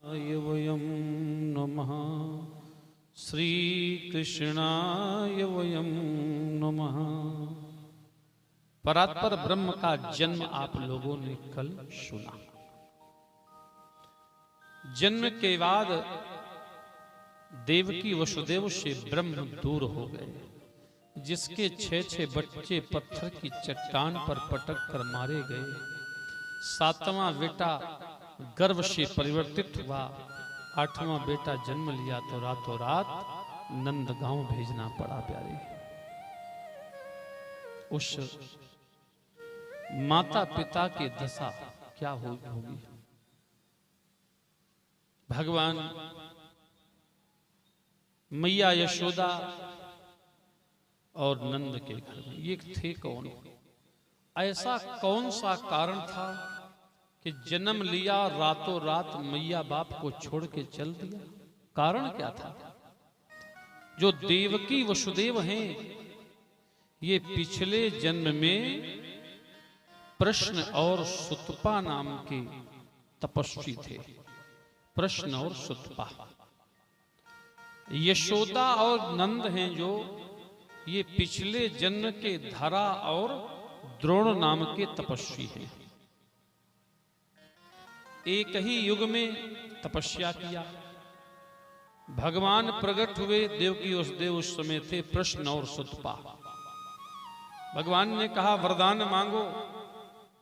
वयं नमः श्री कृष्णाय वयं नमः। परात्पर ब्रह्म का जन्म आप लोगों ने कल सुना। जन्म के बाद देवकी वसुदेव से ब्रह्म दूर हो गए, जिसके 6 बच्चे पत्थर की चट्टान पर पटक कर मारे गए। 7वां बेटा गर्भ से परिवर्तित हुआ, 8वां बेटा जन्म लिया तो रातों रात नंदगांव भेजना पड़ा। प्यारे, उस माता पिता की दशा क्या होगी। भगवान मैया यशोदा और नंद के घर में ये थे कौन? ऐसा कौन सा कारण था कि जन्म लिया रातों रात मैया बाप को छोड़ के चल दिया? कारण क्या था? जो देवकी वसुदेव हैं, ये पिछले जन्म में प्रश्न और सुतपा नाम के तपस्वी थे। प्रश्न और सुतपा। यशोदा और नंद हैं जो ये पिछले जन्म के धरा और द्रोण नाम के तपस्वी हैं। एक ही युग में तपस्या किया। भगवान प्रकट हुए, देवकी वसुदेव उस समय थे प्रश्न और सुतपा। भगवान ने कहा वरदान मांगो,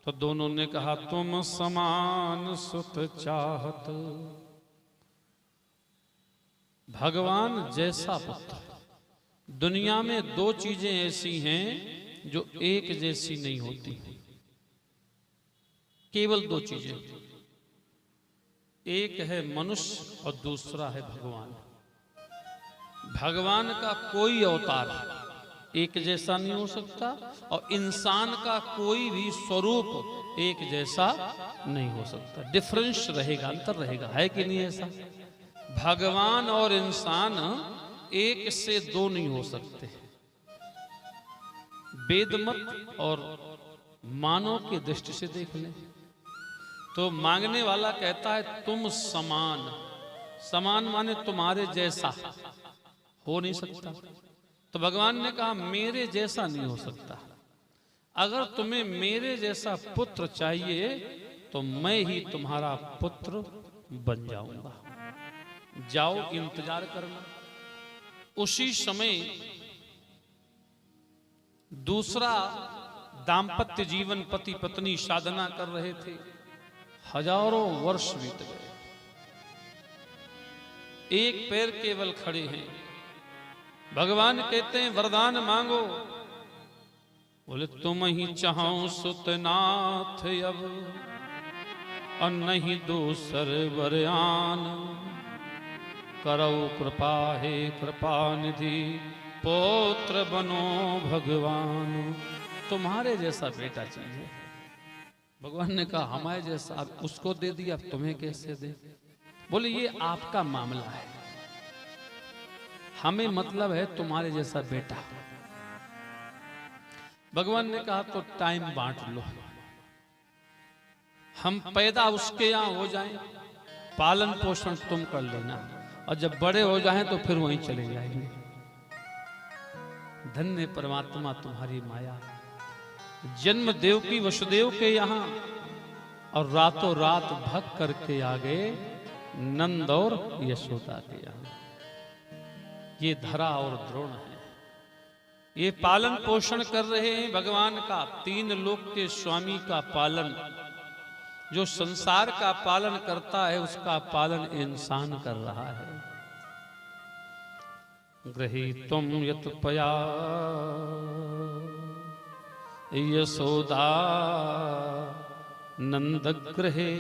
तो दोनों ने कहा तुम समान सुत चाहत। भगवान जैसा पुत्र। दुनिया में 2 चीजें ऐसी हैं जो एक जैसी नहीं होती, केवल 2 चीजें। एक है मनुष्य और दूसरा है भगवान। भगवान का कोई अवतार एक जैसा नहीं हो सकता और इंसान का कोई भी स्वरूप एक जैसा नहीं हो सकता। डिफरेंस रहेगा, अंतर रहेगा, है कि नहीं ऐसा? भगवान और इंसान एक से 2 नहीं हो सकते। वेदमत और मानव की दृष्टि से देख लें तो मांगने वाला कहता है तुम समान। समान माने तुम्हारे जैसा हो नहीं सकता। तो भगवान ने कहा मेरे जैसा नहीं हो सकता। अगर तुम्हें मेरे जैसा पुत्र चाहिए तो मैं ही तुम्हारा पुत्र बन जाऊंगा। जाओ इंतजार करना। उसी समय दूसरा दाम्पत्य जीवन पति पत्नी साधना कर रहे थे। हजारों वर्ष बीत गए। एक पैर केवल खड़े हैं। भगवान कहते हैं वरदान मांगो। बोले तुम ही चाहो सुतनाथ अब और नहीं दूसर वरयान। करो कृपा हे कृपा निधि पौत्र बनो भगवान। तुम्हारे जैसा बेटा चाहिए। भगवान ने कहा हमारे जैसा, अब उसको दे दिया, अब तुम्हें कैसे दे? बोले ये आपका मामला है, हमें मतलब है तुम्हारे जैसा बेटा। भगवान ने कहा तो टाइम बांट लो। हम पैदा उसके यहां हो जाएं, पालन पोषण तुम कर लेना, और जब बड़े हो जाएं तो फिर वहीं चले जाएंगे। धन्य परमात्मा तुम्हारी माया। जन्म देवकी वसुदेव के यहां और रातों रात भग करके आ गए नंद और यशोदा के यहां। ये धरा और द्रोण है। ये पालन पोषण कर रहे हैं भगवान का। 3 लोक के स्वामी का पालन, जो संसार का पालन करता है उसका पालन इंसान कर रहा है। गृहीतुम यत्पया यशोदा नंद गृहे।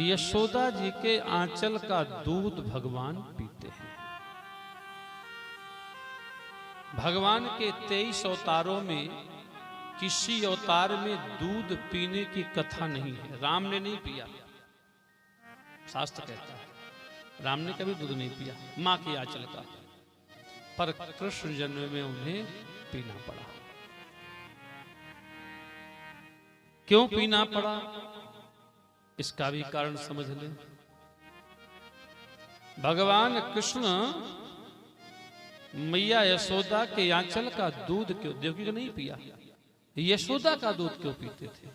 यशोदा जी के आंचल का दूध भगवान पीते हैं। भगवान के 23 अवतारों में किसी अवतार में दूध पीने की कथा नहीं है। राम ने नहीं पिया, शास्त्र कहता है राम ने कभी दूध नहीं पिया मां के आंचल का, पर कृष्ण जन्म में उन्हें पीना पड़ा। क्यों पीना पड़ा इसका भी कारण समझ लें। भगवान कृष्ण मैया यशोदा के आंचल का दूध क्यों, देवकी को नहीं पिया, यशोदा का दूध क्यों पीते थे?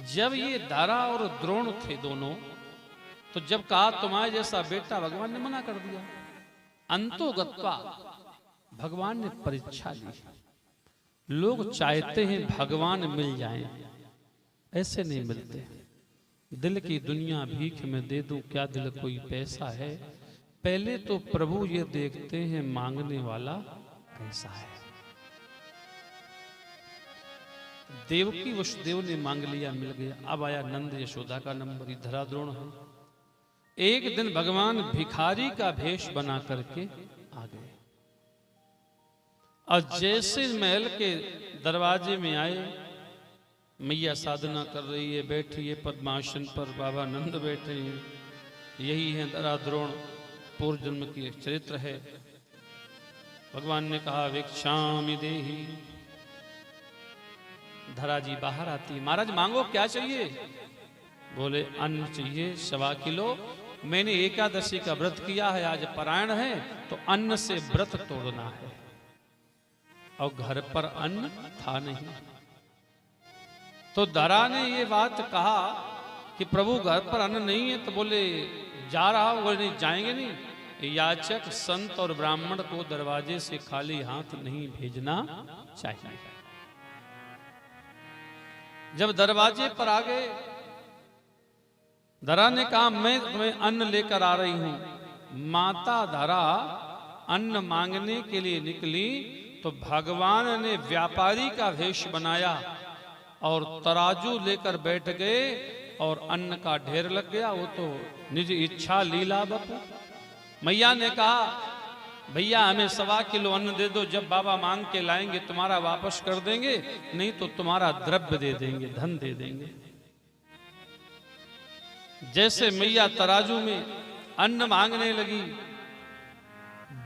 जब ये दारा और द्रोण थे दोनों, तो जब कहा तुम्हारे जैसा बेटा, भगवान ने मना कर दिया। अंतोगत्वा भगवान ने परीक्षा ली। लोग चाहते हैं भगवान मिल जाएं, ऐसे नहीं मिलते। दिल की दुनिया भीख में दे दूं, क्या दिल कोई पैसा है? पहले तो प्रभु ये देखते हैं मांगने वाला कैसा है। देवकी वसुदेव ने मांग लिया, मिल गया। अब आया नंद यशोदा का नंबर, धरा द्रोण है। एक दिन भगवान भिखारी का भेष बना करके आ गए और जैसे महल के दरवाजे में आए, मैया साधना कर रही है, बैठी है पद्मासन पर, बाबा नंद बैठे हैं। यही है धरा द्रोण, पूर्व जन्म की चरित्र है। भगवान ने कहा भिक्षामि देहि। धरा जी बाहर आती, महाराज मांगो क्या चाहिए? बोले अन्न चाहिए 1.25 किलो। मैंने एकादशी का व्रत किया है, आज पारायण है, तो अन्न से व्रत तोड़ना है। और घर पर अन्न था नहीं। तो धरा ने ये बात कहा कि प्रभु घर पर अन्न नहीं है, तो बोले जा रहा हूं। बोले नहीं, जाएंगे नहीं। याचक संत और ब्राह्मण को दरवाजे से खाली हाथ नहीं भेजना चाहिए। जब दरवाजे पर आ गए, धरा ने कहा मैं तुम्हें अन्न लेकर आ रही हूं। माता धरा अन्न मांगने के लिए निकली तो भगवान ने व्यापारी का वेश बनाया और तराजू लेकर बैठ गए और अन्न का ढेर लग गया। वो तो निज इच्छा लीला बपू। मैया ने कहा भैया हमें 1.25 किलो अन्न दे दो, जब बाबा मांग के लाएंगे तुम्हारा वापस कर देंगे, नहीं तो तुम्हारा द्रव्य दे देंगे, धन दे देंगे। जैसे मैया तराजू में अन्न मांगने लगी,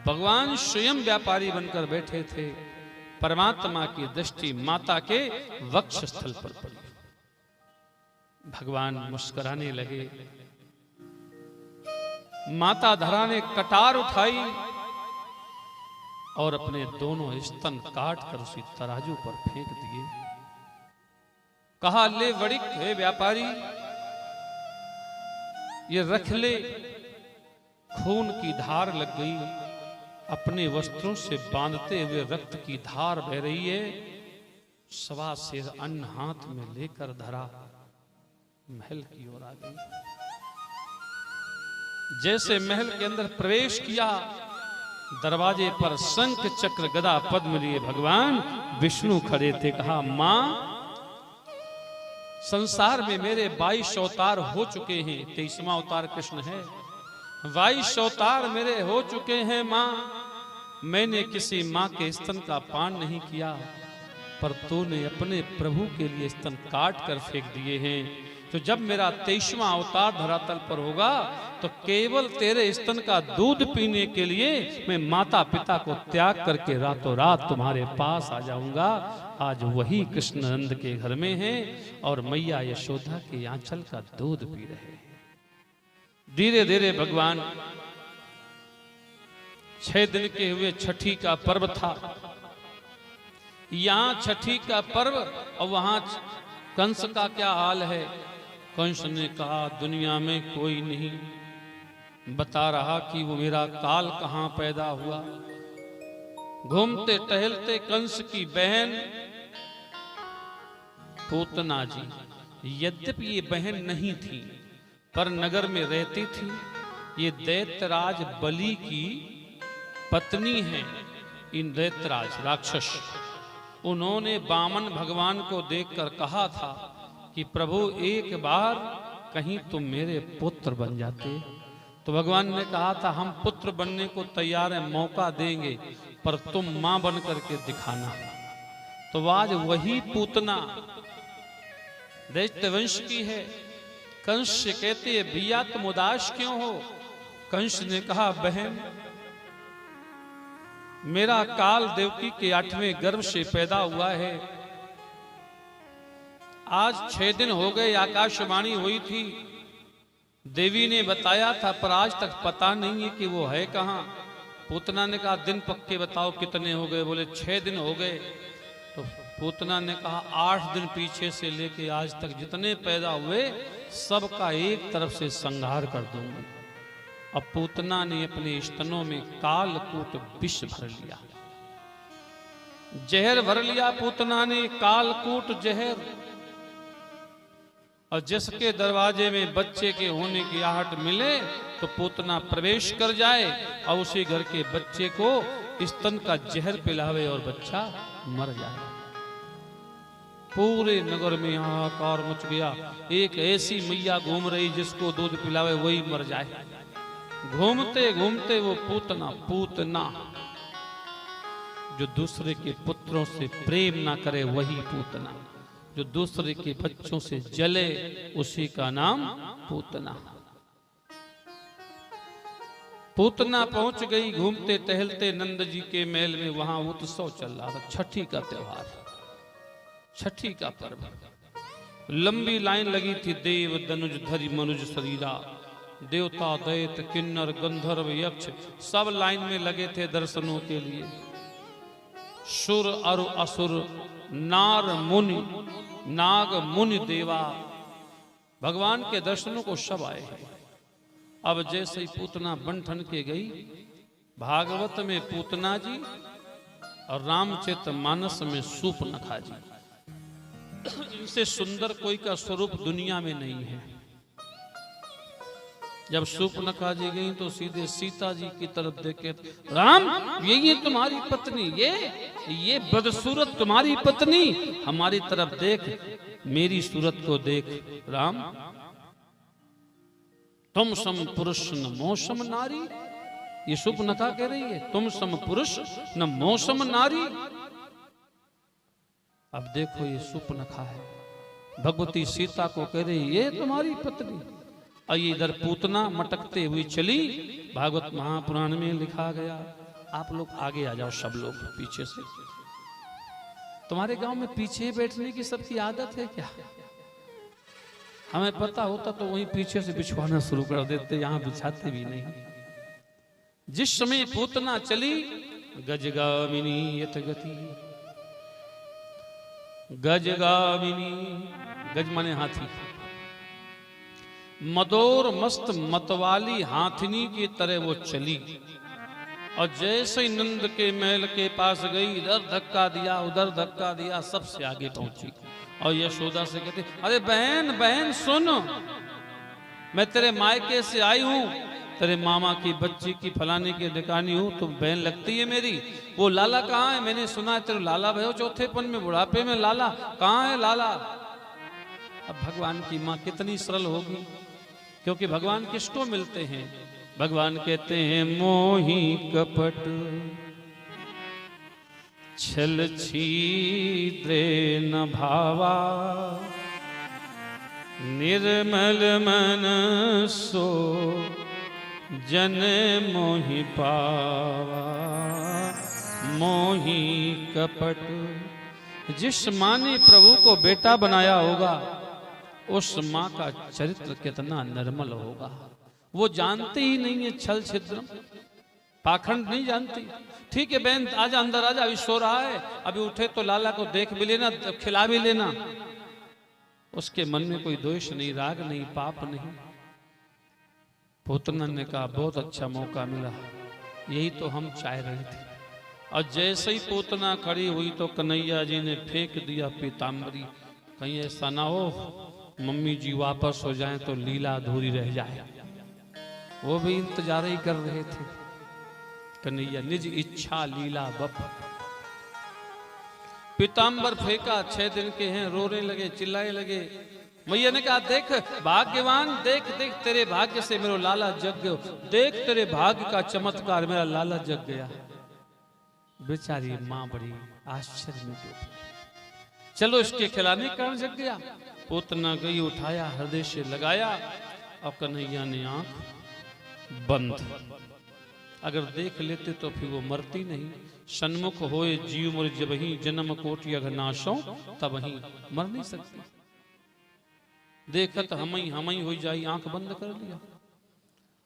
भगवान स्वयं व्यापारी बनकर बैठे थे। परमात्मा की दृष्टि माता के वक्ष स्थल पर पड़ी। भगवान मुस्कुराने लगे। माता धरा ने कटार उठाई और अपने दोनों स्तन काट कर उसी तराजू पर फेंक दिए। कहा ले वड़िक, हे व्यापारी ये रख ले। खून की धार लग गई, अपने वस्त्रों से बांधते हुए रक्त की धार बह रही है। 1.25 सेर अन्न हाथ में लेकर धरा महल की ओर आ गई। जैसे महल के अंदर प्रवेश किया, दरवाजे पर शंख चक्र गदा पद्म लिए भगवान विष्णु खड़े थे। कहा मां, संसार में मेरे 22 अवतार हो चुके हैं, 23वां अवतार कृष्ण है। 22 अवतार मेरे हो चुके हैं मां, मैंने किसी मां के स्तन का पान नहीं किया, पर तूने अपने प्रभु के लिए स्तन काट कर फेंक दिए हैं। तो जब मेरा 23वां अवतार धरातल पर होगा तो केवल तेरे स्तन का दूध पीने के लिए मैं माता पिता को त्याग करके रातों रात तुम्हारे पास आ जाऊंगा। आज वही कृष्ण नंद के घर में है और मैया यशोदा के आंचल का दूध पी रहे हैं। धीरे धीरे भगवान 6 दिन के हुए छठी का पर्व था। यहां छठी का पर्व और वहां कंस का क्या हाल है। कंस ने कहा दुनिया में कोई नहीं बता रहा कि वो मेरा काल कहां पैदा हुआ। घूमते टहलते कंस की बहन पूतना जी, यद्यपि ये बहन नहीं थी पर नगर में रहती थी। ये दैत्यराज बलि की पत्नी है। इन दैत्यराज राक्षस, उन्होंने वामन भगवान को देखकर कहा था कि प्रभु एक बार कहीं तुम मेरे पुत्र बन जाते। तो भगवान ने कहा था हम पुत्र बनने को तैयार हैं, मौका देंगे, पर तुम मां बन करके दिखाना। तो आज वही पूतना दैत्य वंश की है। कंस से कहते हैं भैया तुम उदास क्यों हो। कंस ने कहा बहन, मेरा काल देवकी के 8वें गर्भ से पैदा हुआ है। आज 6 दिन हो गए, आकाशवाणी हुई थी देवी ने बताया था पर आज तक पता नहीं है कि वो है कहाँ। पूतना ने कहा दिन पक्के बताओ कितने हो गए। बोले 6 दिन हो गए। तो पूतना ने कहा 8 दिन पीछे से लेके आज तक जितने पैदा हुए सबका एक तरफ से संहार कर दूंगी। अब पूतना ने अपने स्तनों में कालकूट विष भर लिया, जहर भर लिया पूतना ने, कालकूट जहर। और जिसके दरवाजे में बच्चे के होने की आहट मिले तो पूतना प्रवेश कर जाए और उसी घर के बच्चे को स्तन का जहर पिलावे और बच्चा मर जाए। पूरे नगर में हाहाकार मच गया। एक ऐसी मैया घूम रही जिसको दूध पिलावे वही मर जाए। घूमते घूमते वो पूतना जो दूसरे के पुत्रों से प्रेम ना करे वही पूतना, जो दूसरे के बच्चों से जले उसी का नाम पूतना। पूतना पहुंच गई घूमते टहलते नंद जी के महल में। वहां उत्सव चल रहा था, छठी का त्योहार, छठी का पर्व। लंबी लाइन लगी थी। देव दनुज धरि मनुज शरीरा, देवता दैत किन्नर गंधर्व यक्ष सब लाइन में लगे थे दर्शनों के लिए। सुर और असुर, नार मुनि, नाग मुनि देवा भगवान के दर्शनों को सब आए हैं। अब जैसे ही पूतना बन ठन के गई, भागवत में पूतना जी और रामचरितमानस में शूर्पणखा जी, इनसे सुंदर कोई का स्वरूप दुनिया में नहीं है। जब शूर्पणखा जी गई तो सीधे सीता जी की तरफ देखे, राम ये तुम्हारी पत्नी, ये बदसूरत तुम्हारी पत्नी, हमारी तरफ देख, मेरी सूरत को देख। राम तुम सम पुरुष न मौसम नारी, ये शूर्पणखा कह रही है, तुम सम पुरुष न मौसम नारी। अब देखो ये शूर्पणखा है, भगवती सीता को कह रही ये तुम्हारी पत्नी। और ये इधर पूतना मटकते हुई चली। भागवत महापुराण में लिखा गया। आप लोग आगे आ जाओ, सब लोग पीछे से। तुम्हारे गांव में पीछे बैठने की सबकी आदत है क्या? हमें पता होता तो वहीं पीछे से बिछवाना शुरू कर देते, यहां बिछाते भी नहीं। जिस समय पूतना चली, गजगामिनी यथगति, गजगामिनी, गज माने हाथी, मदोर मस्त मतवाली हाथिनी की तरह वो चली। और जैसे ही नंद के महल के पास गई, इधर धक्का दिया उधर धक्का दिया, सबसे आगे पहुंची। और यशोदा से कहती, अरे बहन बहन सुन, मैं तेरे मायके से आई हूं, तेरे मामा की बच्ची की फलाने की दिकानी हूं, तुम बहन लगती है मेरी। वो लाला कहाँ है? मैंने सुना है तेरे लाला भयो चौथेपन में, बुढ़ापे में लाला कहाँ है लाला? अब भगवान की माँ कितनी सरल होगी, क्योंकि भगवान किसको मिलते हैं? भगवान कहते हैं मोही कपट छल छीद्रे न भावा, निर्मल मन सो जन मोहि पावा। मोही कपट, जिस माँ ने प्रभु को बेटा बनाया होगा उस माँ का चरित्र कितना निर्मल होगा। वो जानती ही नहीं है छल छिद्र, पाखंड नहीं जानती। ठीक है बहन आजा, अंदर आजा, अभी सो रहा है, अभी उठे तो लाला को देख भी लेना, खिला भी लेना। उसके मन में कोई दोष नहीं, राग नहीं, पाप नहीं। पूतना ने कहा बहुत अच्छा मौका मिला, यही तो हम चाह रहे थे। और जैसे ही पूतना खड़ी हुई तो कन्हैया जी ने फेंक दिया पीताम्बरी। कहीं ऐसा ना हो मम्मी जी वापस हो जाएं तो लीला अधूरी रह जाए। वो भी इंतजार ही कर रहे थे। कन्हैया निज इच्छा लीला बप, पीताम्बर फेंका, 6 दिन के हैं, रोने लगे, चिल्लाए लगे। मैया ने कहा देख भाग्यवान, देख देख तेरे भाग्य से मेरा लाला जग गयो, देख तेरे भाग्य का चमत्कार, मेरा लाला जग गया। बेचारी माँ बड़ी आश्चर्य में डूबी। चलो इसके खिलाने कारण जग गया। पूतना गई, उठाया, हृदय से लगाया और कन्हैया ने आंख बंद। अगर देख लेते तो फिर वो मरती नहीं। सन्मुख होए जीव मर जब ही जन्म कोटि अघनाशों, तब ही मर नहीं सकती। देखत हम ही हो जाई, आंख बंद कर लिया।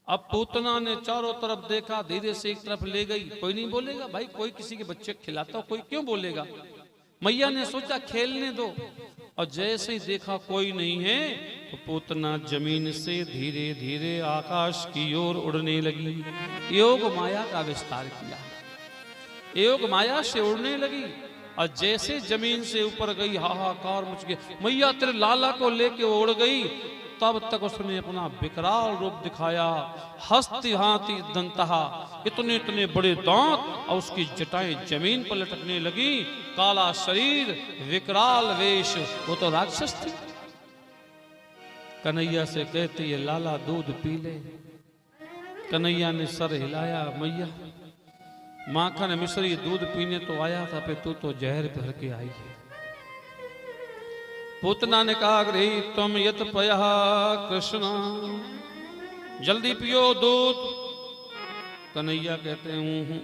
अब पूतना ने चारों तरफ देखा, धीरे से एक तरफ ले गई। कोई नहीं बोलेगा भाई, कोई किसी के बच्चे खिलाता हो, कोई क्यों बोलेगा। मैया ने सोचा खेलने दो, और जैसे ही देखा कोई नहीं है तो पूतना जमीन से धीरे धीरे आकाश की ओर उड़ने लगी। योग माया का विस्तार किया, योग माया से उड़ने लगी, और जैसे जमीन से ऊपर गई हाहाकार मच गया। मैया तेरे लाला को लेके उड़ गई, तब तक उसने अपना विकराल रूप दिखाया। हस्ती हाथी दंतहा, इतने इतने बड़े दांत, और उसकी जटाएं जमीन पर लटकने लगी। काला शरीर, विकराल वेश, वो तो राक्षस थी। कन्हैया से कहती है लाला दूध पी ले। कन्हैया ने सर हिलाया, मैया माखन मिश्री दूध पीने तो आया था, पे तू तो जहर भर के आई है। पूतना ने कहा गृही तुम यत पया कृष्ण, जल्दी पियो दूध। कन्हैया कहते हूं।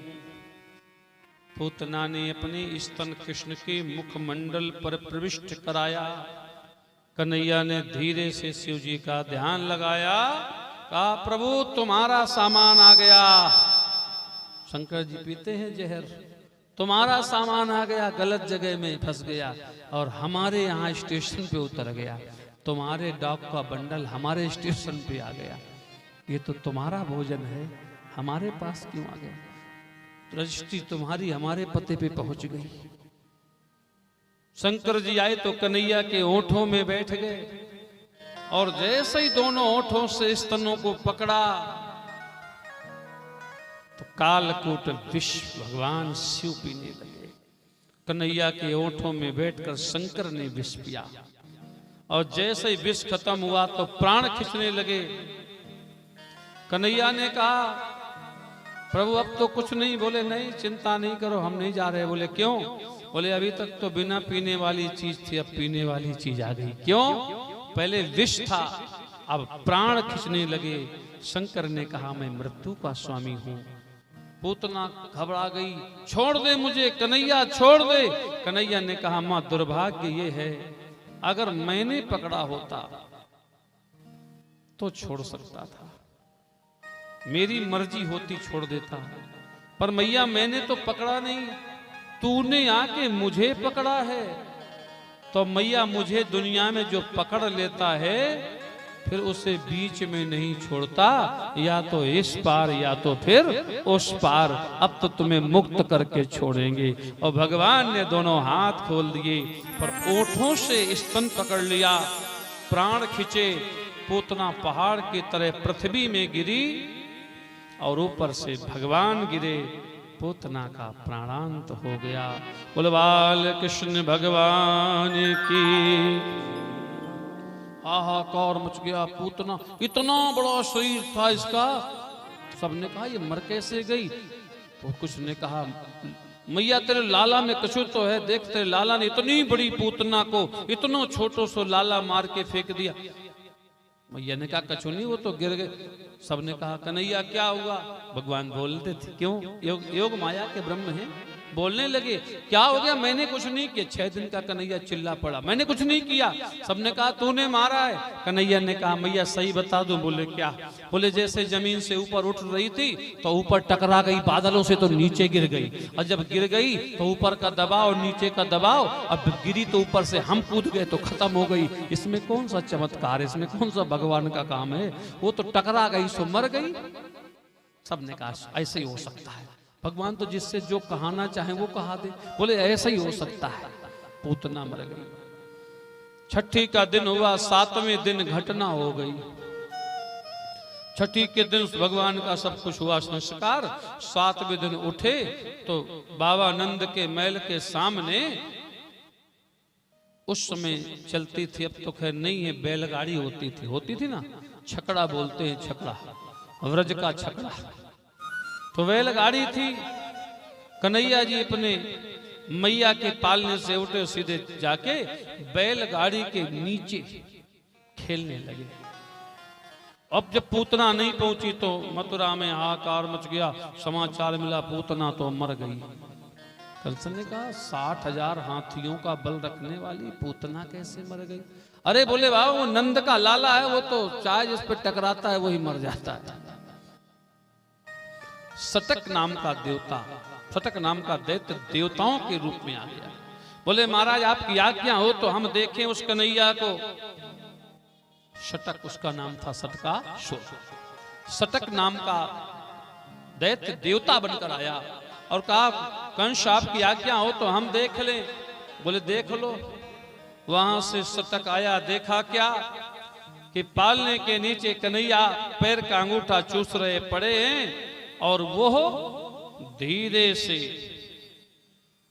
पूतना ने अपने स्तन कृष्ण के मुखमंडल पर प्रविष्ट कराया। कन्हैया ने धीरे से शिव जी का ध्यान लगाया, कहा प्रभु तुम्हारा सामान आ गया। शंकर जी पीते हैं जहर, तुम्हारा सामान आ गया, गलत जगह में फंस गया और हमारे यहाँ स्टेशन पे उतर गया। तुम्हारे डॉग का बंडल हमारे स्टेशन पे आ गया। ये तो तुम्हारा भोजन है, हमारे पास क्यों आ गया। रजिस्ट्री तुम्हारी हमारे पते पे पहुंच गई। शंकर जी आए तो कन्हैया के ओंठों में बैठ गए, और जैसे ही दोनों ओंठों से स्तनों को पकड़ा तो कालकूट विष भगवान शिव पीने लगे। कन्हैया के ओंठों में बैठकर शंकर ने विष पिया, और जैसे ही विष खत्म हुआ तो प्राण खींचने लगे। कन्हैया ने कहा प्रभु अब तो कुछ नहीं। बोले नहीं चिंता नहीं करो, हम नहीं जा रहे। बोले क्यों। बोले अभी तक तो बिना पीने वाली चीज थी, अब पीने वाली चीज आ गई। क्यों। पहले विष था, अब प्राण खींचने लगे। शंकर ने कहा मैं मृत्यु का स्वामी हूं। पूतना घबरा गई, छोड़ दे मुझे कन्हैया, छोड़ दे। कन्हैया ने कहा मां दुर्भाग्य ये है, अगर मैंने पकड़ा होता तो छोड़ सकता था, मेरी मर्जी होती छोड़ देता, पर मैया मैंने तो पकड़ा नहीं, तूने आके मुझे पकड़ा है। तो मैया मुझे दुनिया में जो पकड़ लेता है फिर उसे बीच में नहीं छोड़ता, या तो इस पार या तो फिर उस पार। अब तो तुम्हें मुक्त करके छोड़ेंगे। और भगवान ने दोनों हाथ खोल दिए, पर ओठों से स्तन पकड़ लिया, प्राण खींचे। पूतना पहाड़ की तरह पृथ्वी में गिरी, और ऊपर से भगवान गिरे। पूतना का प्राणांत हो गया। बोल बाल कृष्ण भगवान की। हाहाकार मच गया। पूतना इतना बड़ा शरीर था इसका, सबने कहा ये मर कैसे गई। तो कुछ ने कहा मैया तेरे लाला में कछु तो है, देख तेरे लाला ने इतनी बड़ी पूतना को इतनो छोटो सो लाला मार के फेंक दिया। मैया ने कहा कछु नहीं, वो तो गिर गए। सबने कहा कन्हैया क्या हुआ। भगवान बोलते थे क्यों, योग माया के ब्रह्म हैं। बोलने लगे क्या हो गया, मैंने कुछ नहीं किया। 6 दिन का कन्हैया चिल्ला पड़ा, मैंने कुछ नहीं किया। सबने कहा तूने मारा है। कन्हैया ने कहा मैया सही बता दो। बोले क्या। बोले जैसे जमीन से ऊपर उठ रही थी तो ऊपर टकरा गई बादलों से, तो नीचे गिर गई, और जब गिर गई तो ऊपर का दबाव नीचे का दबाव, अब गिरी तो ऊपर से हम कूद गए तो खत्म हो गई। इसमें कौन सा चमत्कार है, इसमें कौन सा भगवान का काम है। वो तो टकरा गई सो मर गई। सबने कहा ऐसे ही हो सकता है, भगवान तो जिससे जो कहाना चाहे वो कहा दे। बोले ऐसा ही हो सकता है। पूतना मर गई। छठी का दिन हुआ, 7वें दिन घटना हो गई। छठी के दिन भगवान का सब कुछ हुआ संस्कार। 7वें दिन उठे तो बाबा नंद के महल के सामने उस समय चलती थी, अब तो खैर नहीं है, बैलगाड़ी होती थी ना, छकड़ा बोलते हैं, छकड़ा, व्रज का छकड़ा। तो बैलगाड़ी थी। कन्हैया जी अपने मैया के पालने से उठे, सीधे जाके बैलगाड़ी के नीचे खेलने लगे। अब जब पूतना नहीं पहुंची तो मथुरा में हाहाकार मच गया। समाचार मिला पूतना तो मर गई। कंस ने कहा 60,000 हाथियों का बल रखने वाली पूतना कैसे मर गई? अरे बोले बाबा वो नंद का लाला है, वो तो चाहे जिस पे टकराता है वही मर जाता है। सटक नाम का देवता, सटक नाम का दैत्य देवताओं के रूप में आ गया। बोले महाराज आपकी आज्ञा हो तो हम देखें उस कन्हैया को। सटक उसका नाम था, सटकासुर। सटक नाम का दैत्य देवता बनकर आया और कहा कंस आपकी आज्ञा हो तो हम देख लें। बोले देख लो। वहां से सटक आया, देखा क्या कि पालने के नीचे कन्हैया पैर का अंगूठा चूस रहे पड़े हैं और वो धीरे से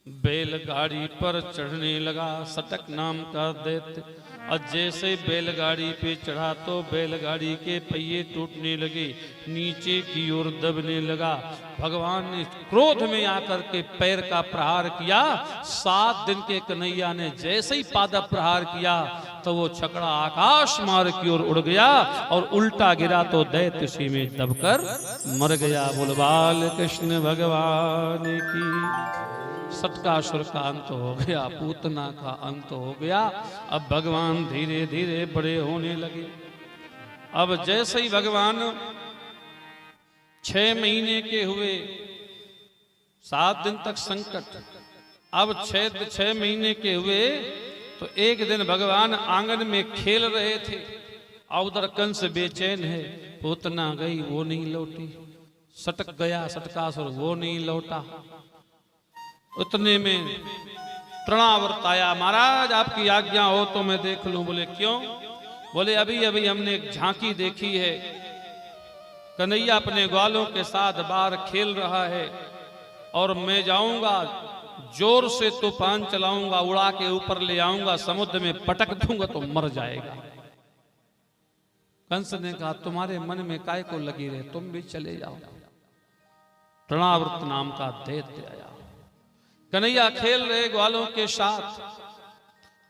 बैलगाड़ी पर चढ़ने लगा। सटक नाम का दैत्य और जैसे बैलगाड़ी पे चढ़ा तो बैलगाड़ी के पहिए टूटने लगे, नीचे की ओर दबने लगा। भगवान ने क्रोध में आकर के पैर का प्रहार किया। 7 दिन के कन्हैया ने जैसे ही पादप प्रहार किया तो वो छकड़ा आकाश मार्ग की ओर उड़ गया और उल्टा गिरा तो दैत्य उसी में दबकर मर गया। बोल बाल कृष्ण भगवान की। सटकासुर का अंत हो गया, पूतना का अंत हो गया। अब भगवान धीरे धीरे बड़े होने लगे। अब जैसे ही भगवान 6 महीने के हुए, 7 दिन तक संकट, अब 6 महीने के हुए तो एक दिन भगवान आंगन में खेल रहे थे और उधर कंस बेचैन है, पूतना गई वो नहीं लौटी, सटक गया सटकासुर वो नहीं लौटा। उतने में तृणावर्त आया, महाराज आपकी आज्ञा हो तो मैं देख लूं। बोले क्यों? बोले अभी अभी हमने एक झांकी देखी है, कन्हैया अपने ग्वालों के साथ बाहर खेल रहा है और मैं जाऊंगा जोर से तूफान चलाऊंगा, उड़ा के ऊपर ले आऊंगा, समुद्र में पटक दूंगा तो मर जाएगा। कंस ने कहा तुम्हारे मन में काय को लगी रहे, तुम भी चले जाओ। तृणावर्त नाम का दैत्य आया, कन्हैया खेल रहे ग्वालों के साथ,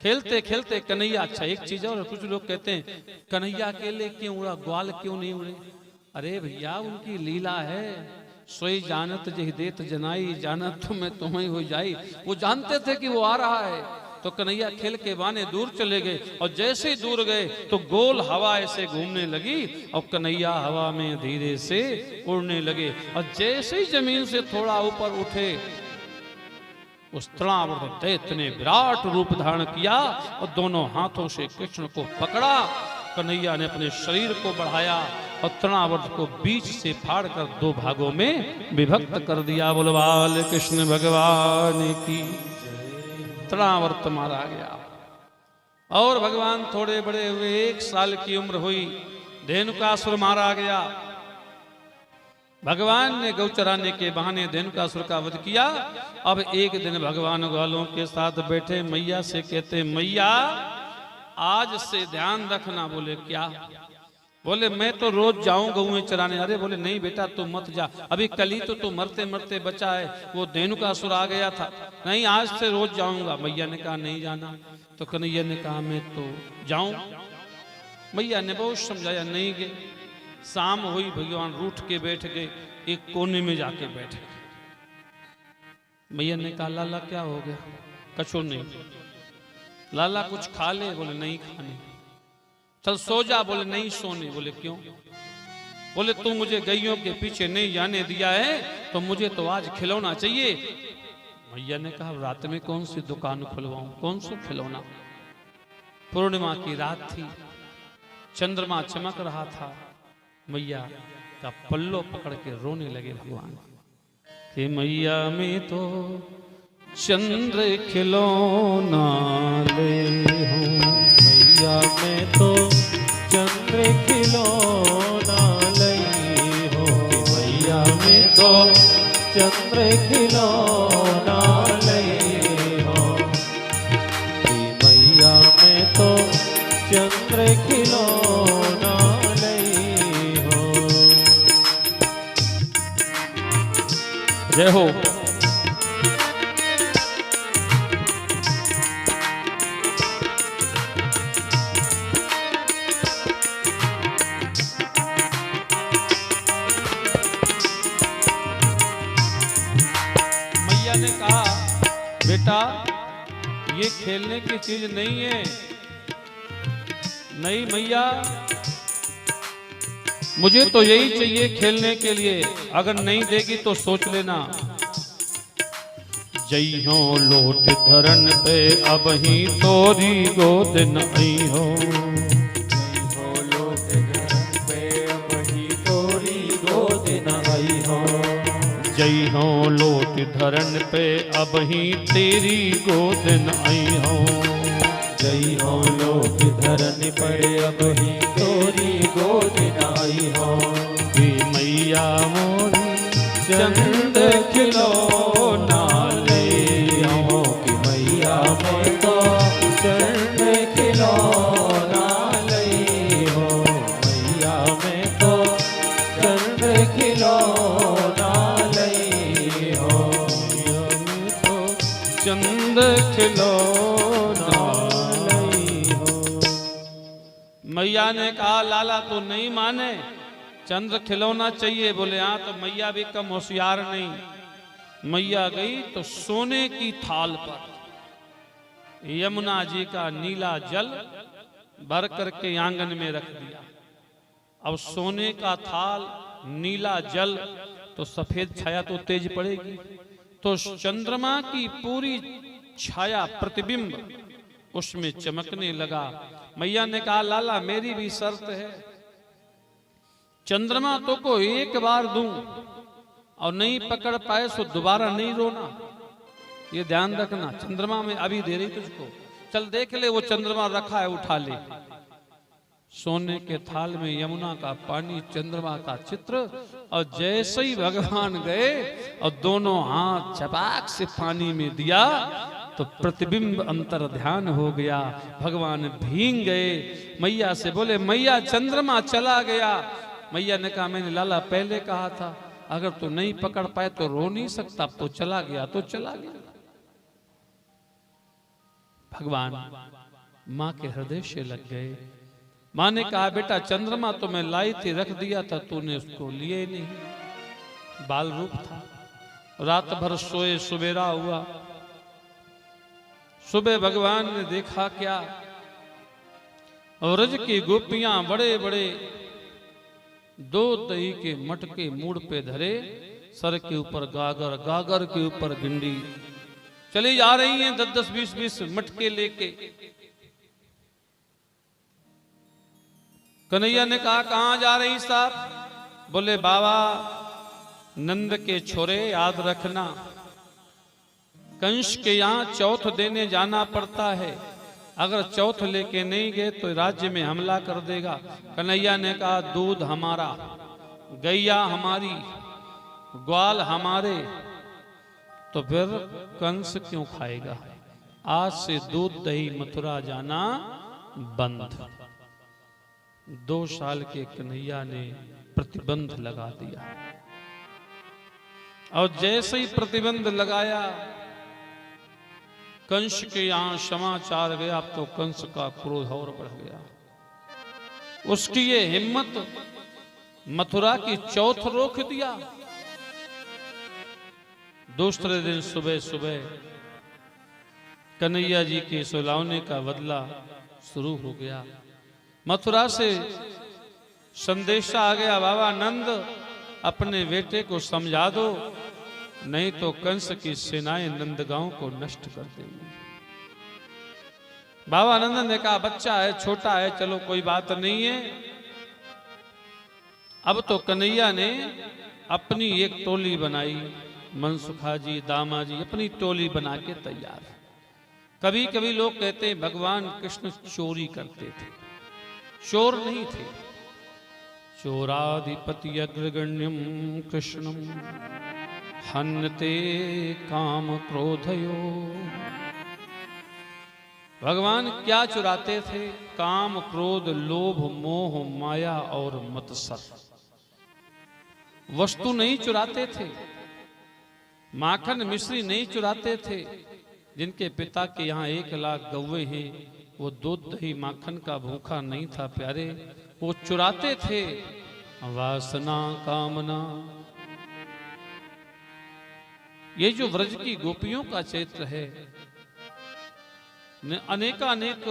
खेलते खेलते कन्हैया। अच्छा एक चीज और, कुछ लोग कहते हैं कन्हैया अकेले क्यों उड़ा, ग्वाल क्यों नहीं उड़े? अरे भैया उनकी लीला है, सोई जानत जहि देत जनाई, जानत तुम्हें हो जाई। वो जानते थे कि वो आ रहा है तो कन्हैया खेल के बाने दूर चले गए और जैसे ही दूर गए तो गोल हवा ऐसे घूमने लगी और कन्हैया हवा में धीरे से उड़ने लगे और जैसे ही जमीन से थोड़ा ऊपर उठे उस तृणावर्त दैत्य ने विराट रूप धारण किया और दोनों हाथों से कृष्ण को पकड़ा। कन्हैया ने अपने शरीर को बढ़ाया और तृणावर्त को बीच से फाड़कर 2 भागों में विभक्त कर दिया। बोलो बाल कृष्ण भगवान की। तृणावर्त मारा गया और भगवान थोड़े बड़े हुए, 1 साल की उम्र हुई, धेनुकासुर मारा गया। भगवान ने गौ चराने के बहाने धेनुकासुर का वध किया। अब एक दिन भगवान ग्वालों के साथ बैठे, मैया से कहते मैया आज से ध्यान रखना। बोले क्या? बोले मैं तो रोज जाऊं गौएं चराने। अरे बोले नहीं बेटा तू मत जा, अभी कल ही तो तू मरते मरते बचा है, वो धेनुकासुर आ गया था। नहीं आज से रोज जाऊंगा। मैया ने कहा नहीं जाना। तो कन्हैया ने कहा मैं तो जाऊं। मैया ने बहुत समझाया, नहीं गए। शाम हुई, भगवान रूठ के बैठ गए, एक कोने में जाके बैठे। मैया ने कहा लाला क्या हो गया? कछु नहीं। लाला कुछ खा ले? बोले नहीं खाने। चल सो जा? बोले नहीं सोने। बोले क्यों? बोले तू मुझे गैयों के पीछे नहीं जाने दिया है तो मुझे तो आज खिलौना चाहिए। मैया ने कहा रात में कौन सी दुकान खुलवाऊं, कौन सा खिलौना? पूर्णिमा की रात थी, चंद्रमा चमक रहा था। मैया का पल्लो पकड़ के रोने लगे भगवान कि मैया में तो चंद्र खिलौना ले हूं, मैया में तो चंद्र खिलौना ले हो, मैया में तो चंद्र खिलौना ले हो, मैया में तो चंद्र खिलौना ले हो। जय हो। मैया ने कहा खेलने की चीज नहीं है। नहीं मैया, मुझे तो यही चाहिए खेलने के लिए, अगर नहीं देगी तो सोच लेना। जई हो लोट धरन पे अब ही तोरी गोद नहीं हो। जई हो लोट धरन पे अब ही तोरी गोद नहीं हो। जई हो लोट धरन पे अब ही तेरी गोद नहीं हो। जई हो लोट धरन पे अब ही तोरी गोद नहीं हो। हे मैया मोरी चंद खिलौना हो कि मैया मैं तो चरण खिलौना लई हो। मैया मैं तो चरण खिलौना लई हो। तो चंद खिलौना लई हो। मैया ने कहा लाला तो नहीं माने, चंद्र खिलौना चाहिए। बोले हाँ, तो मैया भी कम होशियार नहीं। मैया गई तो सोने की थाल पर यमुना जी का नीला जल भर करके आंगन में रख दिया। अब सोने का थाल, नीला जल, तो सफेद छाया तो तेज पड़ेगी, तो चंद्रमा की पूरी छाया, प्रतिबिंब उसमें चमकने लगा। मैया ने कहा लाला मेरी भी शर्त है, चंद्रमा तो को एक बार दूं और नहीं पकड़ पाए तो दोबारा नहीं रोना, ये ध्यान रखना। चंद्रमा में अभी दे रही तुझको, चल देख ले, वो चंद्रमा रखा है उठा ले। सोने के थाल में यमुना का पानी, चंद्रमा का चित्र, और जैसे ही भगवान गए और दोनों हाथ चपाक से पानी में दिया तो प्रतिबिंब अंतर ध्यान हो गया। भगवान भीग गए। मैया से बोले मैया चंद्रमा चला गया। मैया ने कहा मैंने लाला पहले कहा था, अगर तू नहीं पकड़ पाए तो रो नहीं सकता, तो चला गया तो चला गया। भगवान मां के हृदय से लग गए। मां ने कहा बेटा चंद्रमा तो मैं लाई थी, रख दिया था, तूने उसको लिए नहीं, बाल रूप था। रात भर सोए, सुबेरा हुआ। सुबह भगवान ने देखा क्या, और रज की गोपियां बड़े बड़े दो दही के मटके मूड पे धरे, सर के ऊपर गागर, गागर के ऊपर गिंडी, चली जा रही हैं 10-10, 20-20 मटके लेके। कन्हैया ने कहा कहां जा रही साहब? बोले बाबा नंद के छोरे याद रखना, कंस के यहां चौथ देने जाना पड़ता है, अगर चौथ लेके नहीं गए तो राज्य में हमला कर देगा। कन्हैया ने कहा दूध हमारा, गैया हमारी, ग्वाल हमारे, तो फिर कंस क्यों खाएगा? आज से दूध दही मथुरा जाना बंद। 2 साल के कन्हैया ने प्रतिबंध लगा दिया, और जैसे ही प्रतिबंध लगाया कंस के यहां समाचार गया, तो कंस का क्रोध और बढ़ गया। उसकी ये हिम्मत, मथुरा की चौथ रोक दिया। दूसरे दिन सुबह सुबह कन्हैया जी के सुलावने का बदला शुरू हो गया। मथुरा से संदेशा आ गया, बाबा नंद अपने बेटे को समझा दो, नहीं तो कंस की सेनाएं नंदगांव को नष्ट कर देंगी। बाबा नंद ने कहा बच्चा है, छोटा है, चलो कोई बात नहीं है। अब तो कन्हैया ने अपनी एक टोली बनाई, मनसुखा जी, दामा जी अपनी टोली बना के तैयार। कभी कभी लोग कहते हैं भगवान कृष्ण चोरी करते थे, चोर नहीं थे। चोराधिपति अग्रगण्यम कृष्णम हन्यते काम क्रोधयो। भगवान क्या चुराते थे? काम, क्रोध, लोभ, मोह, माया और मत्सर। वस्तु नहीं चुराते थे, माखन मिश्री नहीं चुराते थे। जिनके पिता के यहाँ 1 लाख गौवे हैं, वो दूध दही माखन का भूखा नहीं था प्यारे, वो चुराते थे वासना, कामना। ये जो व्रज की गोपियों का चरित्र है, ने अनेकानेक